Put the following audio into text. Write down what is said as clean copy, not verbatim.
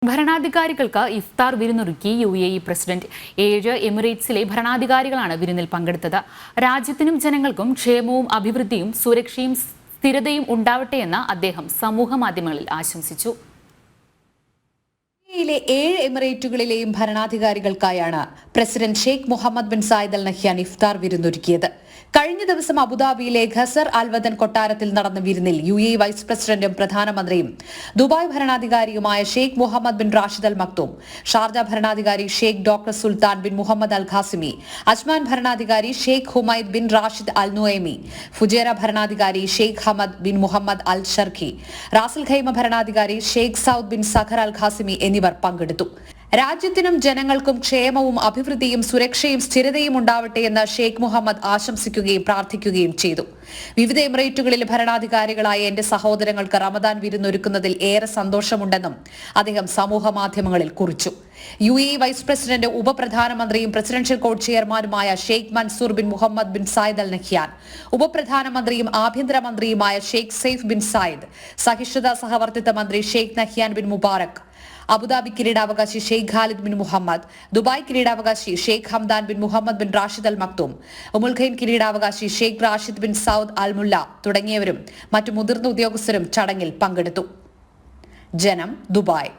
ഭരണാധികാരികൾക്ക് ഇഫ്താർ വിരുന്നൊരുക്കി UAE president. 7 എമിറേറ്റ്സിലെ ഭരണാധികാരികളാണ് വിരുന്നിൽ പങ്കെടുത്തത്. രാജ്യത്തിനും ജനങ്ങൾക്കും ക്ഷേമവും അഭിവൃദ്ധിയും സുരക്ഷയും സ്ഥിരതയും ഉണ്ടാവട്ടെയെന്ന് അദ്ദേഹം സമൂഹമാധ്യമങ്ങളിൽ ആശംസിച്ചു. യിലെ 7 എമിറേറ്റുകളിലെയും ഭരണാധികാരികൾക്കായാണ് president Sheikh Mohammed bin Zayed Al Nahyan ഇഫ്താർ വിരുന്നൊരുക്കിയത്. കഴിഞ്ഞ ദിവസം അബുദാബിയിലെ ഖസർ അൽവദൻ കൊട്ടാരത്തിൽ നടന്ന വിരുന്നിൽ UAE വൈസ് പ്രസിഡന്റും പ്രധാനമന്ത്രിയും ദുബായ് ഭരണാധികാരിയുമായ Sheikh Mohammed bin Rashid Al Maktoum, Sharjah ഭരണാധികാരി Sheikh doctor Sultan bin Mohammed Al Qasimi, Ajman ഭരണാധികാരി Sheikh Humaid bin Rashid Al Nuaimi, Fujairah ഭരണാധികാരി Sheikh Hamad bin Mohammed Al Sharqi, Ras al Khaimah ഭരണാധികാരി Sheikh Saud bin Saqr Al Qasimi എന്നിവർ പങ്കെടുത്തു. രാജ്യത്തിനും ജനങ്ങൾക്കും ക്ഷേമവും അഭിവൃദ്ധിയും സുരക്ഷയും സ്ഥിരതയും ഉണ്ടാവട്ടെ എന്ന് ഷെയ്ഖ് മുഹമ്മദ് ആശംസിക്കുകയും പ്രാർത്ഥിക്കുകയും ചെയ്തു. വിവിധ എമിറേറ്റുകളിൽ ഭരണാധികാരികളായ എന്റെ സഹോദരങ്ങൾക്ക് റമദാൻ വിരുന്നൊരുക്കുന്നതിൽ ഏറെ സന്തോഷമുണ്ടെന്നും അദ്ദേഹം സമൂഹ മാധ്യമങ്ങളിൽ കുറിച്ചു. UAE വൈസ് പ്രസിഡന്റ്, ഉപപ്രധാനമന്ത്രിയും പ്രസിഡൻഷ്യൽ കോർട്ട് ചെയർമാനുമായ Sheikh Mansour bin Mohammed bin Zayed Al Nahyan, ഉപപ്രധാനമന്ത്രിയും ആഭ്യന്തരമന്ത്രിയുമായ ഷെയ്ഖ് സെയ്ഫ് ബിൻ സായിദ്, സഹിഷ്ണുതാ സഹവർത്തിത്വ മന്ത്രി Sheikh Nahyan bin Mubarak, Abu Dhabi കിരീടാവകാശി Sheikh Khalid bin Mohammed, Dubai കിരീടാവകാശി Sheikh Hamdan bin Mohammed bin Rashid Al Maktoum, Umm Al Quwain കിരീടാവകാശി Sheikh Rashid bin Saud Al Mualla തുടങ്ങിയവരും മറ്റു മുതിർന്ന ഉദ്യോഗസ്ഥരും ചടങ്ങിൽ പങ്കെടുത്തു. ജനം, ദുബായ്.